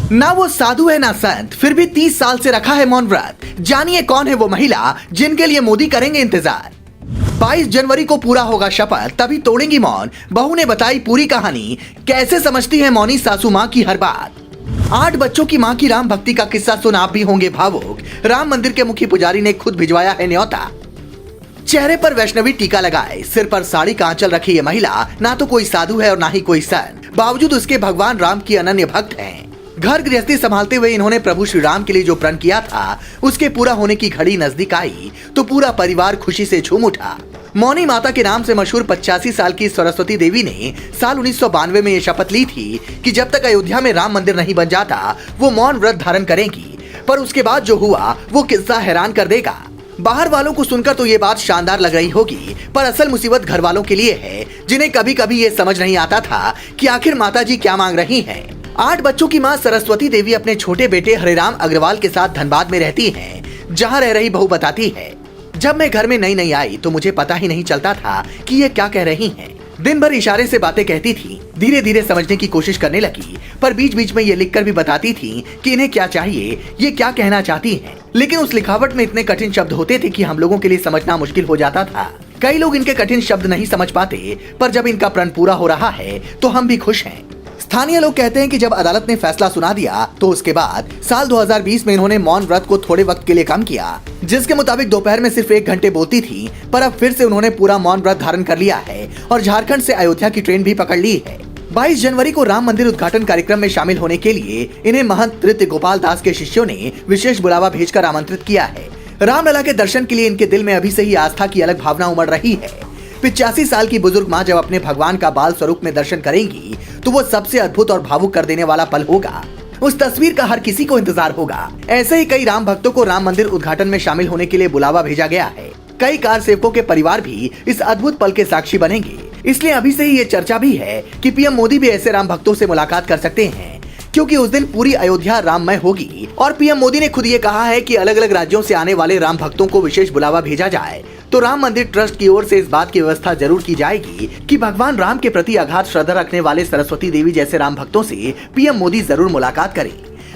ना वो साधु है ना संत, फिर भी 30 साल से रखा है मौन व्रत। जानिए कौन है वो महिला जिनके लिए मोदी करेंगे इंतजार। 22 जनवरी को पूरा होगा शपथ, तभी तोड़ेंगी मौन। बहू ने बताई पूरी कहानी, कैसे समझती है मौनी सासू माँ की हर बात। 8 बच्चों की माँ की राम भक्ति का किस्सा सुन आप भी होंगे भावुक। राम मंदिर के मुख्य पुजारी ने खुद भिजवाया है न्योता। चेहरे पर वैष्णवी टीका लगाए, सिर पर साड़ी का आंचल रखी ये महिला ना तो कोई साधु है और ना ही कोई संत, बावजूद उसके भगवान राम की अनन्य भक्त हैं। घर गृहस्थी संभालते हुए इन्होंने प्रभु श्री राम के लिए जो प्रण किया था, उसके पूरा होने की घड़ी नजदीक आई तो पूरा परिवार खुशी से झूम उठा। मौनी माता के नाम से मशहूर 85 साल की सरस्वती देवी ने साल 1992 में ये शपथ ली थी कि जब तक अयोध्या में राम मंदिर नहीं बन जाता वो मौन व्रत धारण करेंगी। पर उसके बाद जो हुआ वो किस्सा हैरान कर देगा। बाहर वालों को सुनकर तो ये बात शानदार लग रही होगी, पर असल मुसीबत घर वालों के लिए है, जिन्हें कभी कभी ये समझ नहीं आता था कि आखिर माता जी क्या मांग रही हैं। 8 बच्चों की मां सरस्वती देवी अपने छोटे बेटे हरिराम अग्रवाल के साथ धनबाद में रहती हैं। जहां रह रही बहू बताती है, जब मैं घर में नई आई तो मुझे पता ही नहीं चलता था कि ये क्या कह रही हैं। दिन भर इशारे से बातें कहती थी, धीरे धीरे समझने की कोशिश करने लगी, पर बीच बीच में ये लिखकर भी बताती थी कि इन्हें क्या चाहिए, ये क्या कहना चाहती हैं। लेकिन उस लिखावट में इतने कठिन शब्द होते थे कि हम लोगों के लिए समझना मुश्किल हो जाता था। कई लोग इनके कठिन शब्द नहीं समझ पाते, पर जब इनका प्रण पूरा हो रहा है तो हम भी खुश हैं। स्थानीय लोग कहते हैं कि जब अदालत ने फैसला सुना दिया तो उसके बाद साल 2020 में इन्होंने मौन व्रत को थोड़े वक्त के लिए कम किया, जिसके मुताबिक दोपहर में सिर्फ 1 घंटे बोलती थी, पर अब फिर से उन्होंने पूरा मौन व्रत धारण कर लिया है और झारखंड से अयोध्या की ट्रेन भी पकड़ ली है। 22 जनवरी को राम मंदिर उद्घाटन कार्यक्रम में शामिल होने के लिए इन्हें महंत नृत्य गोपाल दास के शिष्यों ने विशेष बुलावा भेजकर आमंत्रित किया है। रामलला के दर्शन के लिए इनके दिल में अभी से ही आस्था की अलग भावना उमड़ रही है। 85 साल की बुजुर्ग माँ जब अपने भगवान का बाल स्वरूप में दर्शन करेंगी तो वो सबसे अद्भुत और भावुक कर देने वाला पल होगा। उस तस्वीर का हर किसी को इंतजार होगा। ऐसे ही कई राम भक्तों को राम मंदिर उद्घाटन में शामिल होने के लिए बुलावा भेजा गया है। कई कार सेवकों के परिवार भी इस अद्भुत पल के साक्षी बनेंगे। इसलिए अभी से ही ये चर्चा भी है कि पीएम मोदी भी ऐसे राम भक्तों से मुलाकात कर सकते हैं, क्योंकि उस दिन पूरी अयोध्या राममय होगी। और पीएम मोदी ने खुद ये कहा है कि अलग अलग राज्यों से आने वाले राम भक्तों को विशेष बुलावा भेजा जाए तो राम मंदिर ट्रस्ट की ओर से इस बात की व्यवस्था जरूर की जाएगी कि भगवान राम के प्रति अगाध श्रद्धा रखने वाले सरस्वती देवी जैसे राम भक्तों से पीएम मोदी जरूर मुलाकात करें।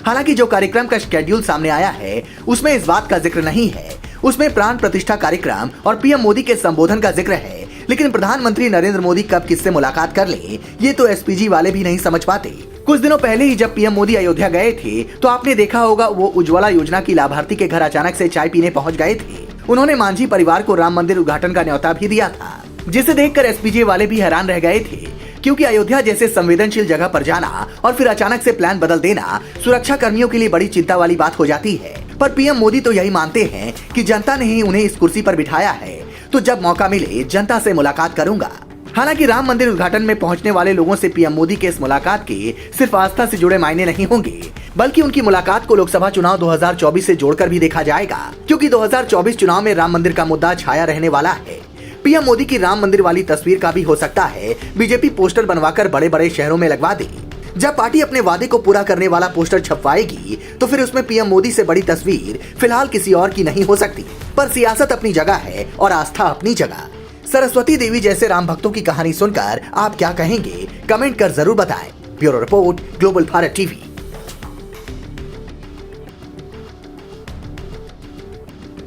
हालांकि जो कार्यक्रम का शेड्यूल सामने आया है उसमें इस बात का जिक्र नहीं है। उसमें प्राण प्रतिष्ठा कार्यक्रम और पीएम मोदी के संबोधन का जिक्र है, लेकिन प्रधानमंत्री नरेंद्र मोदी कब किससे मुलाकात कर ले ये तो एसपीजी वाले भी नहीं समझ पाते। कुछ दिनों पहले ही जब पीएम मोदी अयोध्या गए थे तो आपने देखा होगा वो उज्ज्वला योजना की लाभार्थी के घर अचानक से चाय पीने पहुंच गए थे। उन्होंने मांझी परिवार को राम मंदिर उद्घाटन का न्योता भी दिया था, जिसे देखकर एसपीजी वाले भी हैरान रह गए थे, क्योंकि अयोध्या जैसे संवेदनशील जगह पर जाना और फिर अचानक से प्लान बदल देना सुरक्षा कर्मियों के लिए बड़ी चिंता वाली बात हो जाती है। पर पीएम मोदी तो यही मानते हैं कि जनता ने ही उन्हें इस कुर्सी पर बिठाया है, तो जब मौका मिले जनता से मुलाकात करूंगा। हालांकि राम मंदिर उद्घाटन में पहुंचने वाले लोगों से पीएम मोदी के इस मुलाकात के सिर्फ आस्था से जुड़े मायने नहीं होंगे, बल्कि उनकी मुलाकात को लोकसभा चुनाव 2024 से जोड़कर भी देखा जाएगा, क्योंकि 2024 चुनाव में राम मंदिर का मुद्दा छाया रहने वाला है। पीएम मोदी की राम मंदिर वाली तस्वीर का भी हो सकता है बीजेपी पोस्टर बनवाकर बड़े बड़े शहरों में लगवा दे। जब पार्टी अपने वादे को पूरा करने वाला पोस्टर छपवाएगी तो फिर उसमें पीएम मोदी से बड़ी तस्वीर फिलहाल किसी और की नहीं हो सकती। पर सियासत अपनी जगह है और आस्था अपनी जगह। सरस्वती देवी जैसे राम भक्तों की कहानी सुनकर आप क्या कहेंगे, कमेंट कर जरूर बताएं। Bureau report, global Bharat TV.